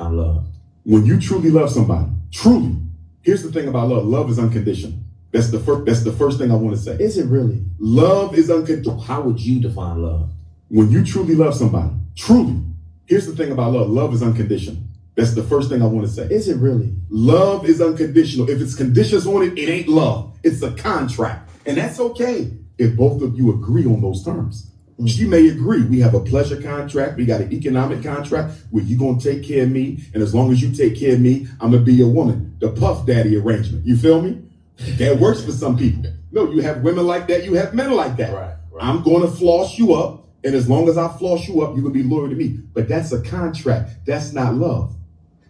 love. When you truly love somebody, truly, here's the thing about love. Love is unconditional. That's the first thing I want to say. Is it really? Love is unconditional. How would you define love? When you truly love somebody, truly, here's the thing about love. Love is unconditional. That's the first thing I want to say. Is it really? Love is unconditional. If it's conditions on it, it ain't love. It's a contract. And that's okay if both of you agree on those terms. She may agree. We have a pleasure contract. We got an economic contract where you're going to take care of me. And as long as you take care of me, I'm going to be your woman. The Puff Daddy arrangement. You feel me? That works for some people. No, you have women like that. You have men like that. Right. I'm going to floss you up. And as long as I floss you up, you're going to be loyal to me. But that's a contract. That's not love.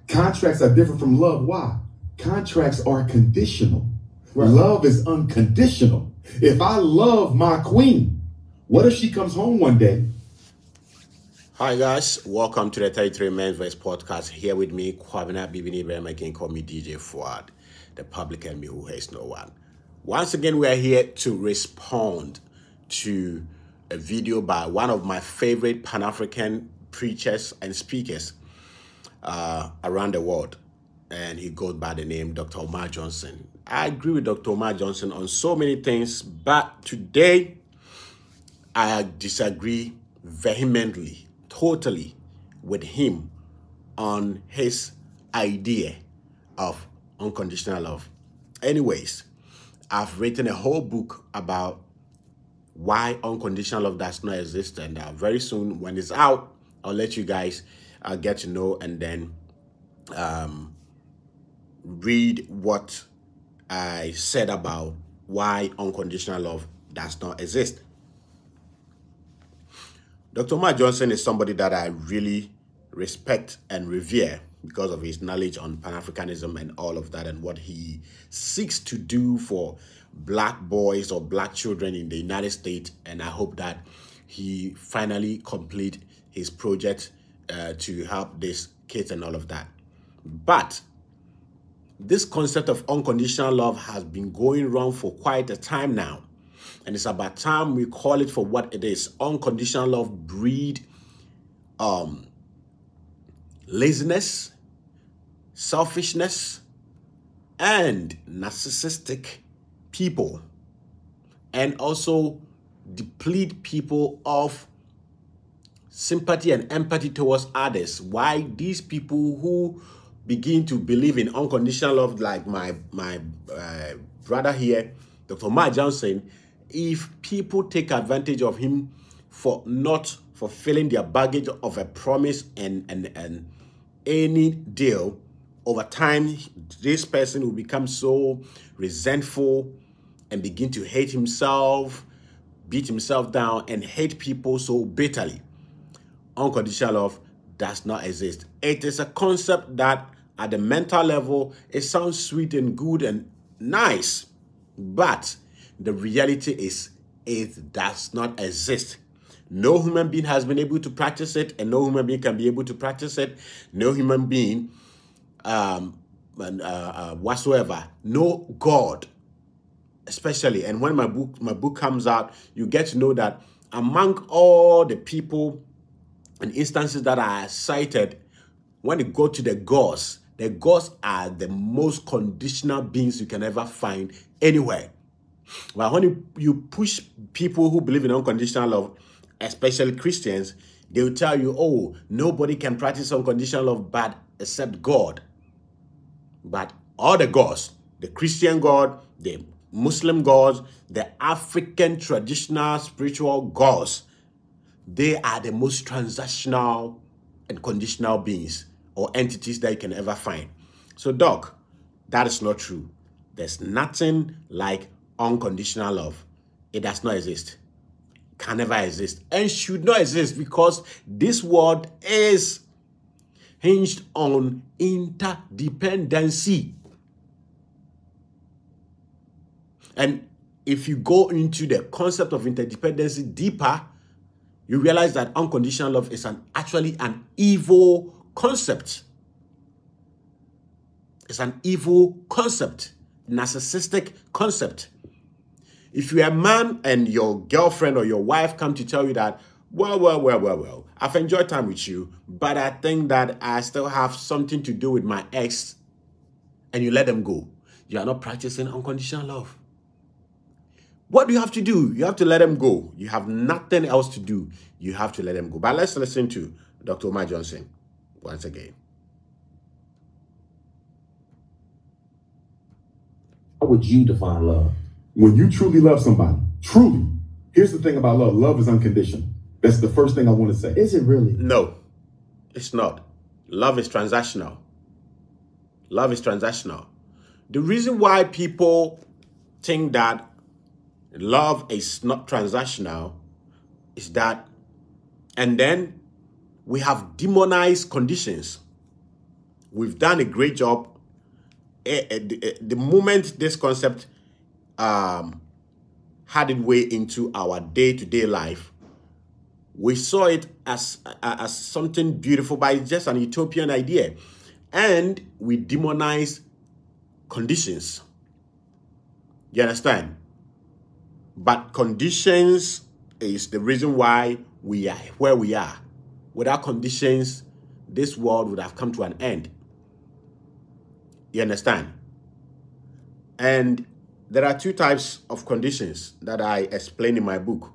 Contracts are different from love. Why? Contracts are conditional. Right. Love is unconditional. If I love my queen, what if she comes home one day? Hi guys, welcome to the 33 Men's Voice podcast. Here with me, Kwabena Bibini Ibrahim, again call me DJ Fuad, the public enemy who hates no one. Once again, we are here to respond to a video by one of my favorite Pan-African preachers and speakers around the world. And he goes by the name Dr. Umar Johnson. I agree with Dr. Umar Johnson on so many things, but today I disagree vehemently, totally with him on his idea of unconditional love. Anyways, I've written a whole book about why unconditional love does not exist, and very soon when it's out, I'll let you guys get to know and then read what I said about why unconditional love does not exist. Dr. Umar Johnson is somebody that I really respect and revere because of his knowledge on Pan-Africanism and all of that and what he seeks to do for black boys or black children in the United States. And I hope that he finally complete his project to help these kids and all of that. But this concept of unconditional love has been going wrong for quite a time now. And it's about time we call it for what it is. Unconditional love breed laziness, selfishness, and narcissistic people. And also deplete people of sympathy and empathy towards others. Why these people who begin to believe in unconditional love, like my brother here, Dr. Umar Johnson, if people take advantage of him for not fulfilling their baggage of a promise and any deal, over time, this person will become so resentful and begin to hate himself, beat himself down, and hate people so bitterly. Unconditional love does not exist. It is a concept that at the mental level, it sounds sweet and good and nice, but the reality is it does not exist. No human being has been able to practice it, and no human being can be able to practice it. No human being whatsoever, no God especially. And when my book comes out, you get to know that among all the people and instances that are cited, when you go to the gods are the most conditional beings you can ever find anywhere. But when you push people who believe in unconditional love, especially Christians, they will tell you, oh, nobody can practice unconditional love but except God. But all the gods, the Christian God, the Muslim gods, the African traditional spiritual gods, they are the most transactional and conditional beings or entities that you can ever find. So, Doc, that is not true. There's nothing like unconditional love. It does not exist. Can never exist and should not exist because this world is hinged on interdependency. And if you go into the concept of interdependency deeper, you realize that unconditional love is actually an evil concept. It's an evil concept, narcissistic concept. If you're a man and your girlfriend or your wife come to tell you that, Well. I've enjoyed time with you, but I think that I still have something to do with my ex, and you let them go. You are not practicing unconditional love. What do you have to do? You have to let them go. You have nothing else to do. You have to let them go. But let's listen to Dr. Umar Johnson once again. How would you define love? When you truly love somebody, truly, here's the thing about love. Love is unconditional. That's the first thing I want to say. Is it really? No, it's not. Love is transactional. Love is transactional. The reason why people think that love is not transactional is that, and then we have demonized conditions. We've done a great job. The moment this concept had its way into our day-to-day life, we saw it as something beautiful, but it's just an utopian idea. And we demonize conditions. You understand? But conditions is the reason why we are where we are. Without conditions, this world would have come to an end. You understand? And there are two types of conditions that I explain in my book.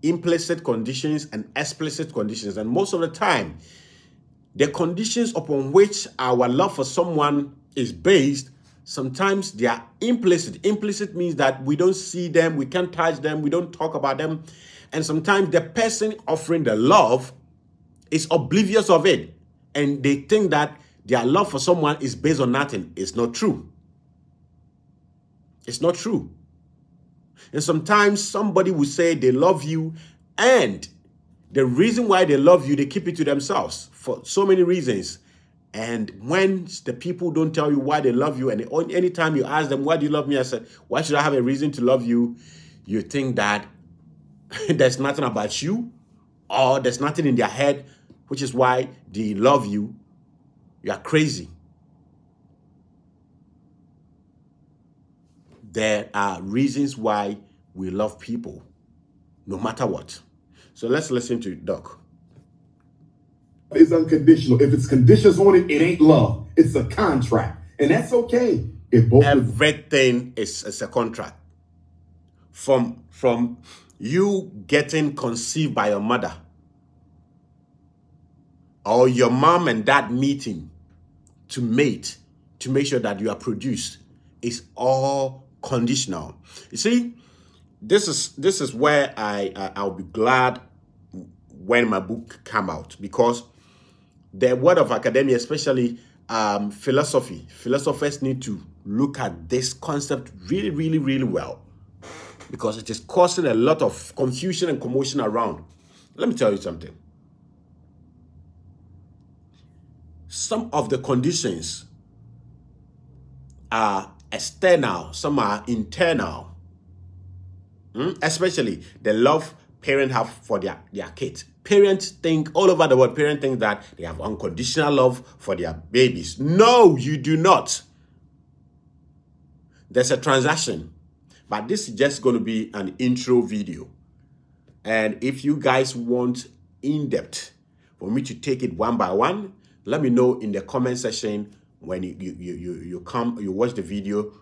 Implicit conditions and explicit conditions. And most of the time, the conditions upon which our love for someone is based, sometimes they are implicit. Implicit means that we don't see them, we can't touch them, we don't talk about them. And sometimes the person offering the love is oblivious of it. And they think that their love for someone is based on nothing. It's not true. It's not true. And sometimes somebody will say they love you, and the reason why they love you, they keep it to themselves for so many reasons. And when the people don't tell you why they love you, and anytime you ask them, why do you love me? I said, why should I have a reason to love you? You think that there's nothing about you, or there's nothing in their head, which is why they love you. You are crazy. There are reasons why we love people, no matter what. So let's listen to Doc. It's unconditional. If it's conditions on it, it ain't love. It's a contract. And that's okay. If both everything is a contract. From you getting conceived by your mother, or your mom and dad meeting to mate, to make sure that you are produced, is all conditional. You see, this is where I'll be glad when my book come out, because the world of academia, especially philosophers need to look at this concept really, really, really well, because it is causing a lot of confusion and commotion around. Let me tell you something. Some of the conditions are external, some are internal. Especially the love parents have for their kids. Parents think, all over the world, parents think that they have unconditional love for their babies. No, you do not. There's a transaction. But this is just going to be an intro video. And if you guys want in-depth for me to take it one by one, let me know in the comment section when you watch the video.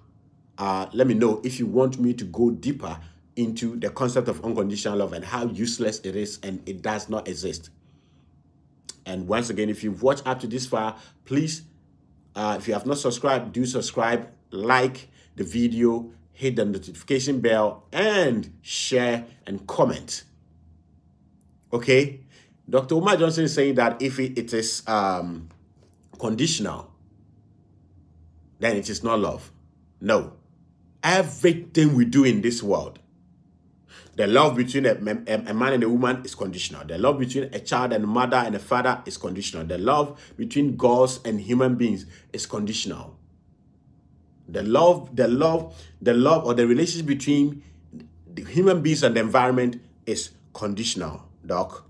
Let me know if you want me to go deeper into the concept of unconditional love and how useless it is and it does not exist. And once again, if you've watched up to this far, please, if you have not subscribed, do subscribe, like the video, hit the notification bell, and share and comment. Okay? Dr. Umar Johnson is saying that if it is conditional, then it is not love. No. Everything we do in this world, the love between a man and a woman is conditional. The love between a child and a mother and a father is conditional. The love between gods and human beings is conditional. The love or the relationship between the human beings and the environment is conditional, Doc.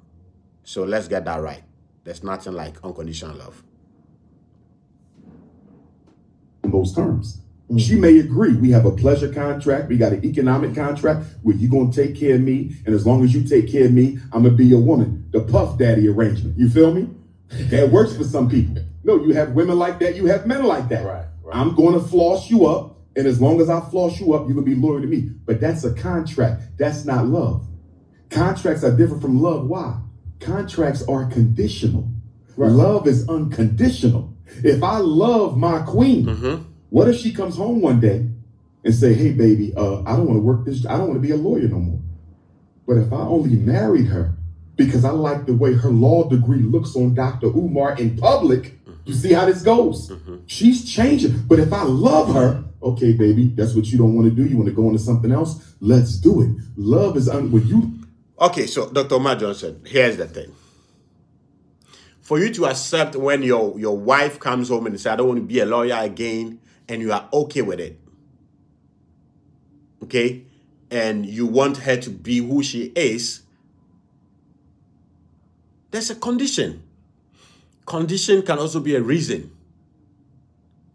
So let's get that right. There's nothing like unconditional love. In those terms. She may agree. We have a pleasure contract. We got an economic contract where you're going to take care of me. And as long as you take care of me, I'm going to be your woman. The Puff Daddy arrangement. You feel me? That works for some people. No, you have women like that. You have men like that. Right. I'm going to floss you up. And as long as I floss you up, you're going to be loyal to me. But that's a contract. That's not love. Contracts are different from love. Why? Contracts are conditional. Right. Love is unconditional. If I love my queen, what if she comes home one day and say, hey, baby, I don't want to work this. I don't want to be a lawyer no more. But if I only married her because I like the way her law degree looks on Dr. Umar in public, you see how this goes? She's changing. But if I love her, okay, baby, that's what you don't want to do. You want to go into something else? Let's do it. Love is when you. Okay, so Dr. Umar Johnson, here's the thing. For you to accept when your wife comes home and says, I don't want to be a lawyer again, and you are okay with it, okay, and you want her to be who she is, there's a condition. Condition can also be a reason,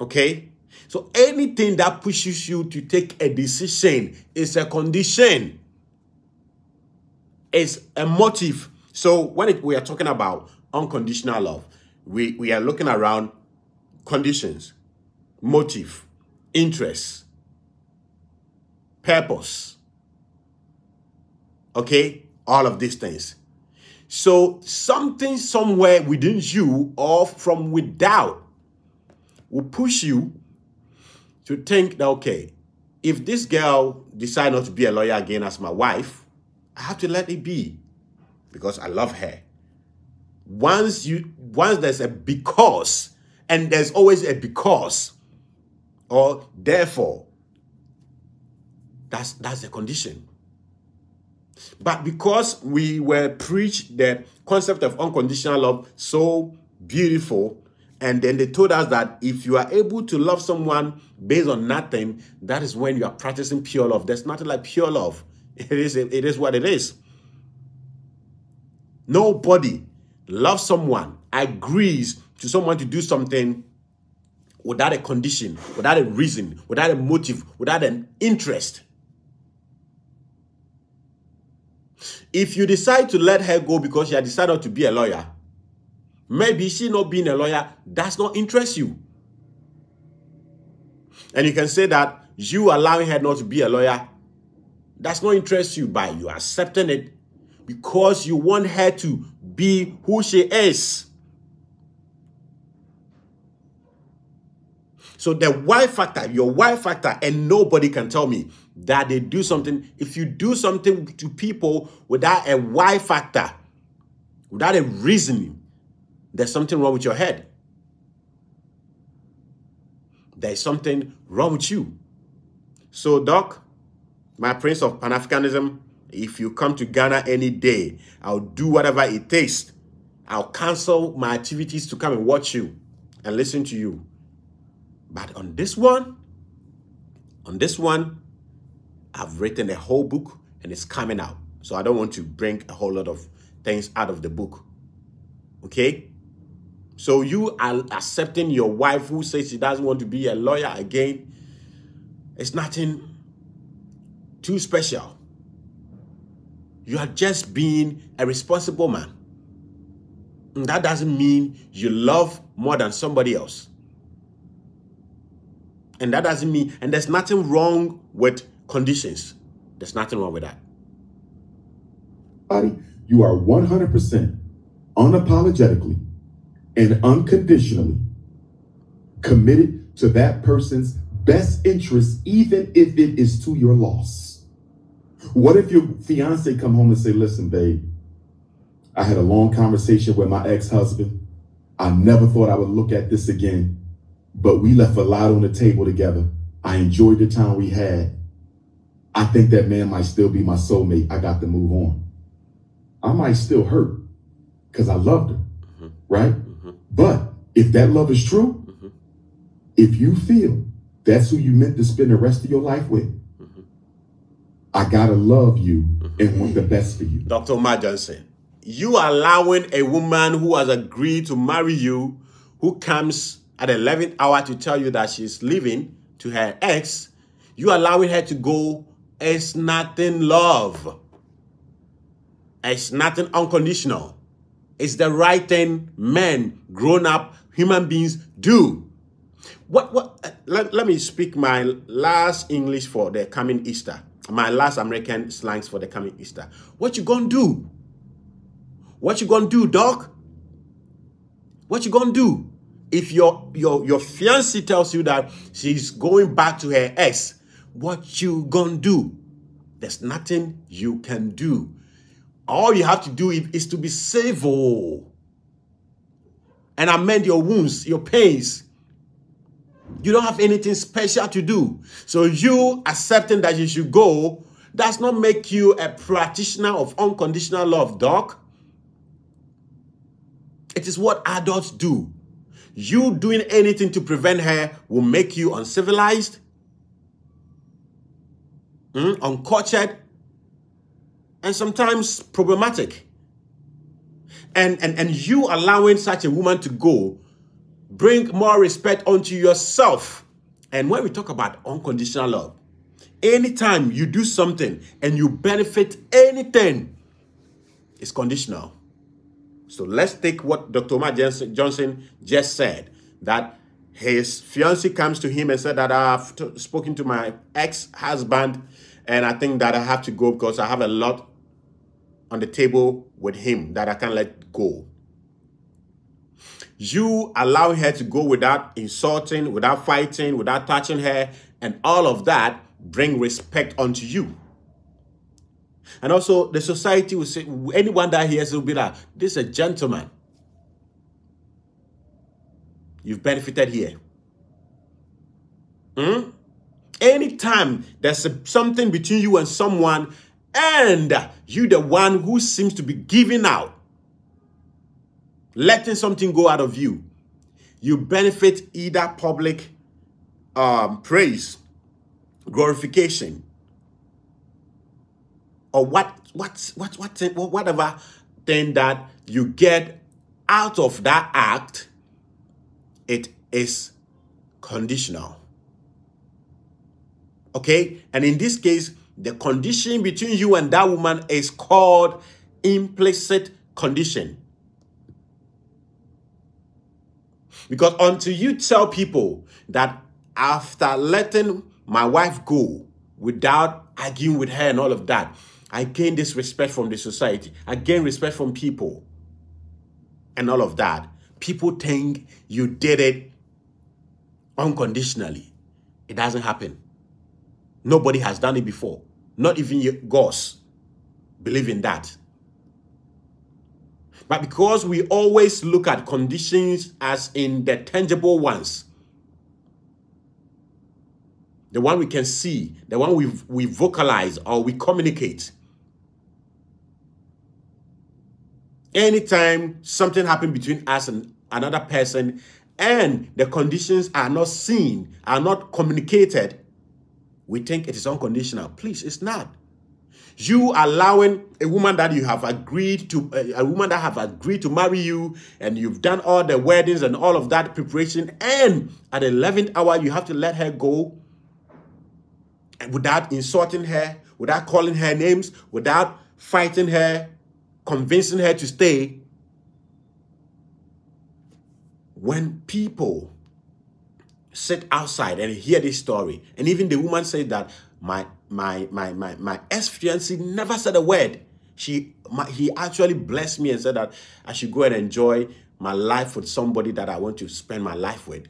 okay? So anything that pushes you to take a decision is a condition. It's a motive. So when we are talking about unconditional love, we are looking around conditions, motive, interest, purpose, okay? All of these things. So something somewhere within you or from without will push you to think that, okay, if this girl decides not to be a lawyer again as my wife, I have to let it be because I love her. Once there's a because, and there's always a because, or therefore, that's the condition. But because we were preached the concept of unconditional love so beautiful, and then they told us that if you are able to love someone based on nothing, that is when you are practicing pure love. There's nothing like pure love. It is what it is. Nobody loves someone, agrees to someone to do something without a condition, without a reason, without a motive, without an interest. If you decide to let her go because she has decided to be a lawyer, maybe she not being a lawyer does not interest you. And you can say that you allowing her not to be a lawyer does not interest you, by you accepting it because you want her to be who she is. So the why factor, your why factor, and nobody can tell me that they do something. If you do something to people without a why factor, without a reasoning, there's something wrong with your head. There's something wrong with you. So, Doc, my Prince of Pan-Africanism, if you come to Ghana any day, I'll do whatever it takes. I'll cancel my activities to come and watch you and listen to you. But on this one, I've written a whole book and it's coming out. So I don't want to bring a whole lot of things out of the book. Okay? So you are accepting your wife who says she doesn't want to be a lawyer again. It's nothing too special. You are just being a responsible man. And that doesn't mean you love more than somebody else. And that doesn't mean, and there's nothing wrong with conditions. There's nothing wrong with that. You are 100% unapologetically and unconditionally committed to that person's best interest, even if it is to your loss. What if your fiance come home and say, listen, babe, I had a long conversation with my ex-husband. I never thought I would look at this again. But we left a lot on the table together. I enjoyed the time we had. I think that man might still be my soulmate. I got to move on. I might still hurt because I loved her, right? But if that love is true, if you feel that's who you meant to spend the rest of your life with, I got to love you and want the best for you. Dr. Umar Johnson, you allowing a woman who has agreed to marry you, who comes at the 11th hour to tell you that she's leaving to her ex, you allowing her to go is nothing love. It's nothing unconditional. It's the right thing men, grown-up human beings do. Let me speak my last English for the coming Easter. My last American slangs for the coming Easter. What you gonna do? What you gonna do, dog? What you gonna do? If your fiancé tells you that she's going back to her ex, what you gonna do? There's nothing you can do. All you have to do is to be civil and amend your wounds, your pains. You don't have anything special to do. So you accepting that you should go does not make you a practitioner of unconditional love, doc. It is what adults do. You doing anything to prevent her will make you uncivilized, uncultured, and sometimes problematic. And you allowing such a woman to go bring more respect onto yourself. And when we talk about unconditional love, anytime you do something and you benefit anything, it's conditional. So let's take what Dr. Umar Johnson just said, that his fiancée comes to him and said that I've spoken to my ex-husband and I think that I have to go because I have a lot on the table with him that I can't let go. You allowing her to go without insulting, without fighting, without touching her, and all of that bring respect onto you. And also the society will say, anyone that hears will be like, this is a gentleman. You've benefited here. Anytime there's something between you and someone and you the one who seems to be giving out, letting something go out of you, you benefit either public praise, glorification, or whatever thing that you get out of that act. It is conditional. Okay? And in this case, the condition between you and that woman is called implicit condition. Because until you tell people that after letting my wife go without arguing with her and all of that, I gain this respect from the society, I gain respect from people and all of that, people think you did it unconditionally. It doesn't happen. Nobody has done it before. Not even your gods believe in that. But because we always look at conditions as in the tangible ones, the one we can see, the one we vocalize or we communicate. Anytime something happens between us and another person and the conditions are not seen, are not communicated, we think it is unconditional. Please, it's not. You allowing a woman that you have agreed to, a woman that have agreed to marry you, and you've done all the weddings and all of that preparation, and at the 11th hour, you have to let her go without insulting her, without calling her names, without fighting her, convincing her to stay. When people sit outside and hear this story, and even the woman said that my ex-fiancé never said a word. He actually blessed me and said that I should go and enjoy my life with somebody that I want to spend my life with.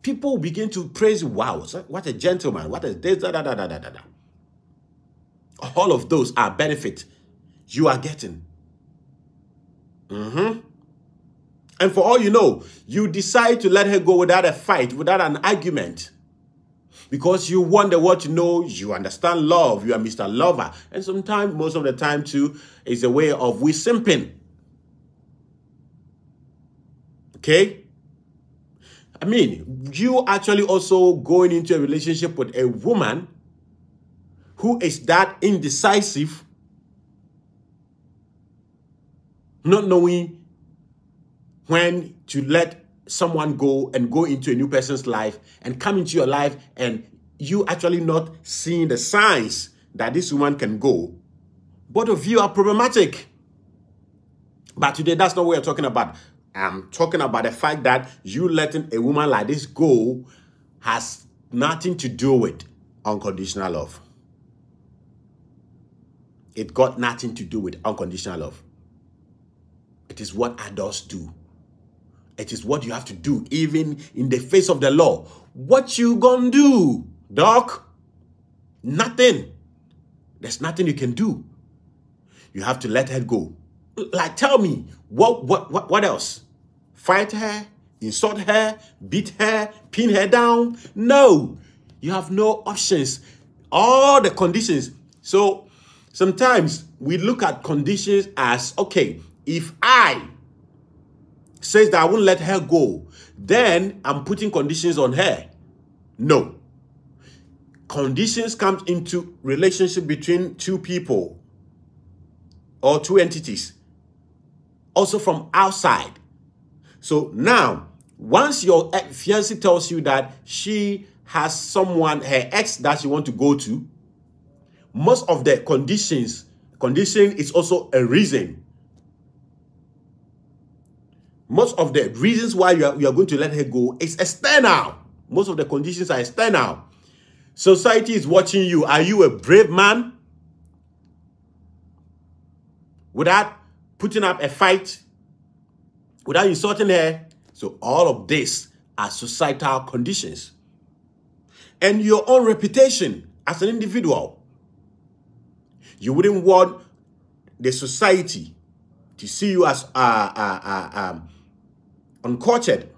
People begin to praise, wow, what a gentleman, what is this, da, da, da, da, da, da. All of those are benefit you are getting. And for all you know, you decide to let her go without a fight, without an argument. Because you want the world to know you understand love, you are Mr. Lover. And sometimes, most of the time too, is a way of we simping. Okay? I mean, you actually also going into a relationship with a woman who is that indecisive, not knowing when to let someone go into a new person's life and come into your life and you actually not seeing the signs that this woman can go, both of you are problematic. But today, that's not what we're talking about. I'm talking about the fact that you letting a woman like this go has nothing to do with unconditional love. It got nothing to do with unconditional love. It is what adults do. It is what you have to do, even in the face of the law. What you gonna do, doc? Nothing. There's nothing you can do. You have to let her go. Like, tell me, what else? Fight her, insult her, beat her, pin her down? No. You have no options. All the conditions. So sometimes we look at conditions as, okay, if I says that I won't let her go, then I'm putting conditions on her. No. Conditions come into relationship between two people or two entities, also from outside. So now, once your fiancé tells you that she has someone, her ex, that she want to go to, most of the condition is also a reason. Most of the reasons why you are going to let her go is external. Most of the conditions are external. Society is watching you. Are you a brave man? Without putting up a fight, without insulting her. So all of this are societal conditions. And your own reputation as an individual. You wouldn't want the society to see you as uncultured,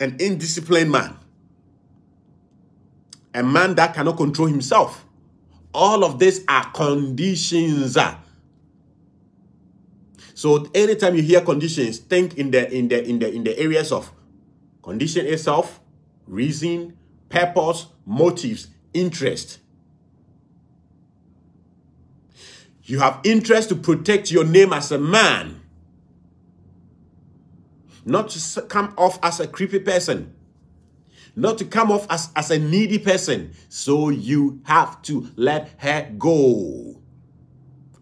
an indisciplined man, a man that cannot control himself. All of these are conditions. So anytime you hear conditions, think in the areas of condition itself, reason, purpose, motives, interest. You have interest to protect your name as a man, not to come off as a creepy person, not to come off as a needy person. So you have to let her go.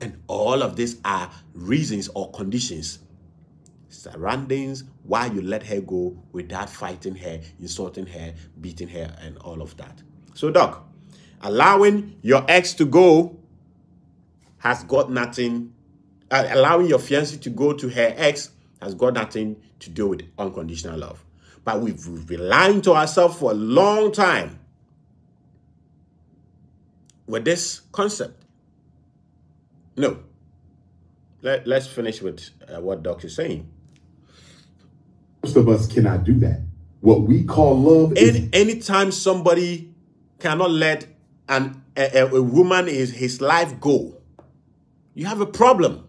And all of these are reasons or conditions, surroundings, why you let her go without fighting her, insulting her, beating her, and all of that. So, Doc, allowing your ex to go has got nothing, allowing your fiancé to go to her ex has got nothing to do with unconditional love. But we've been lying to ourselves for a long time with this concept. No. Let's finish with what Doc is saying. Most of us cannot do that. What we call love is... Anytime somebody cannot let a woman his life go, you have a problem.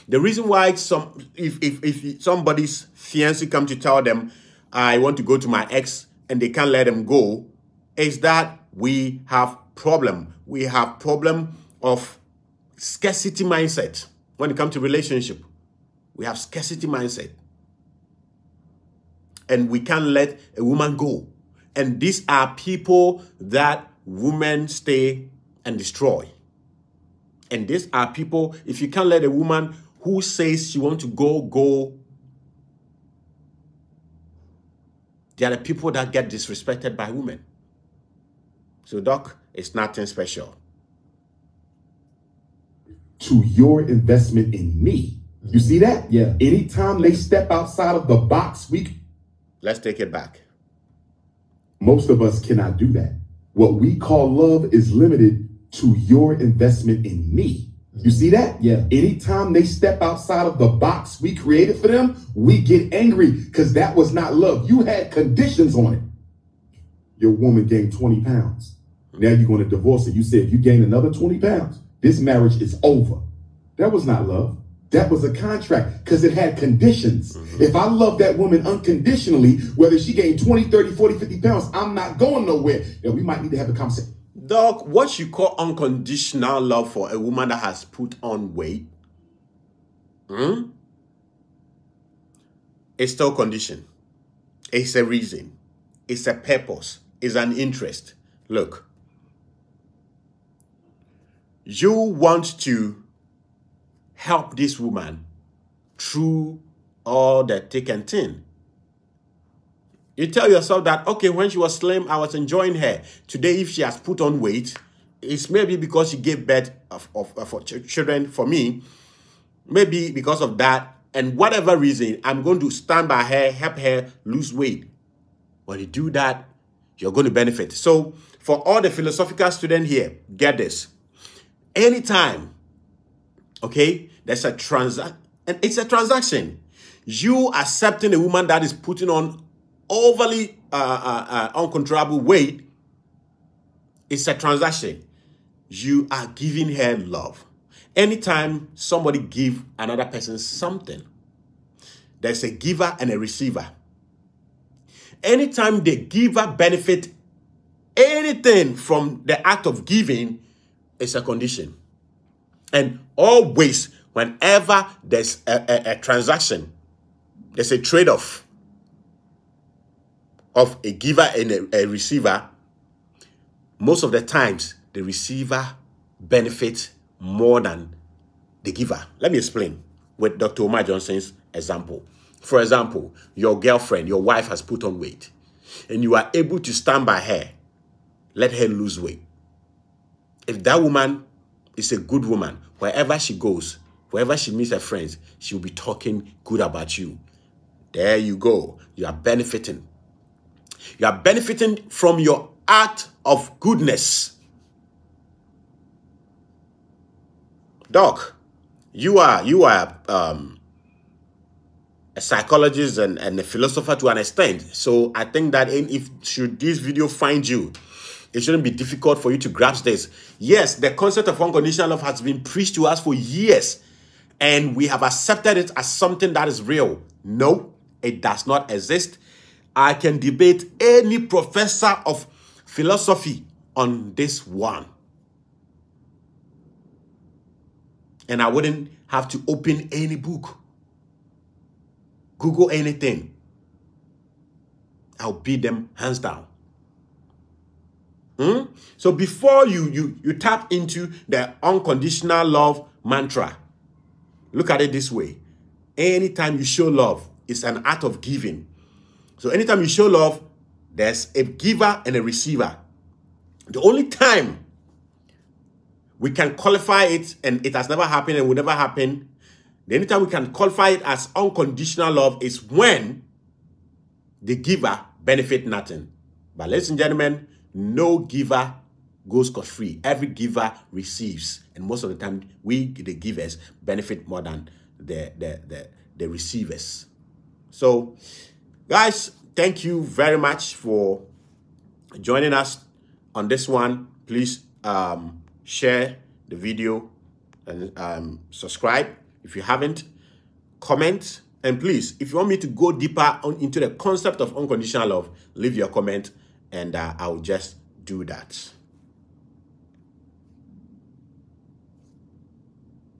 The reason why if somebody's fiancé come to tell them, I want to go to my ex, and they can't let him go, is that we have problem. We have problem of scarcity mindset. When it comes to relationship, we have scarcity mindset. And we can't let a woman go. And these are people that women stay and destroy. And these are people, if you can't let a woman who says she wants to go, they are the people that get disrespected by women. So, Doc, it's nothing special. To your investment in me. You see that? Yeah. Anytime they step outside of the box, Let's take it back. Most of us cannot do that. What we call love is limited to your investment in me. You see that? Yeah. Anytime they step outside of the box we created for them, we get angry because that was not love. You had conditions on it. Your woman gained 20 pounds. Now you're going to divorce her. You said if you gain another 20 pounds, this marriage is over. That was not love. That was a contract because it had conditions. If I love that woman unconditionally, whether she gained 20, 30, 40, 50 pounds, I'm not going nowhere. Now, we might need to have a conversation. Doc, what you call unconditional love for a woman that has put on weight, It's still condition. It's a reason. It's a purpose. It's an interest. Look, you want to help this woman through all the thick and thin. You tell yourself that, okay, when she was slim, I was enjoying her. Today, if she has put on weight, it's maybe because she gave birth of children for me. Maybe because of that, and whatever reason, I'm going to stand by her, help her lose weight. When you do that, you're going to benefit. So for all the philosophical students here, get this. Anytime, okay, there's a transaction, and it's a transaction. You accepting a woman that is putting on overly uncontrollable weight, it's a transaction. You are giving her love. Anytime somebody give another person something, there's a giver and a receiver. Anytime the giver benefit anything from the act of giving, it's a condition. And always, whenever there's a transaction, there's a trade-off of a giver and a receiver, most of the times, the receiver benefits more than the giver. Let me explain with Dr. Umar Johnson's example. For example, your girlfriend, your wife has put on weight, and you are able to stand by her, let her lose weight. If that woman is a good woman, wherever she goes, wherever she meets her friends, she will be talking good about you. There you go. You are benefiting. You are benefiting from your act of goodness. Doc, you are a psychologist and a philosopher to an extent. So I think that should this video find you, it shouldn't be difficult for you to grasp this. Yes, the concept of unconditional love has been preached to us for years, and we have accepted it as something that is real. No, it does not exist. I can debate any professor of philosophy on this one. And I wouldn't have to open any book, Google anything. I'll beat them hands down. So before you tap into the unconditional love mantra, look at it this way. Anytime you show love, it's an act of giving. So anytime you show love, there's a giver and a receiver. The only time we can qualify it, and it has never happened and will never happen, the only time we can qualify it as unconditional love is when the giver benefit nothing. But ladies and gentlemen, no giver goes scot-free. Every giver receives. And most of the time, we, the givers, benefit more than the receivers. So, guys, thank you very much for joining us on this one. Please share the video and subscribe if you haven't. Comment. And please, if you want me to go deeper into the concept of unconditional love, leave your comment and I'll just do that.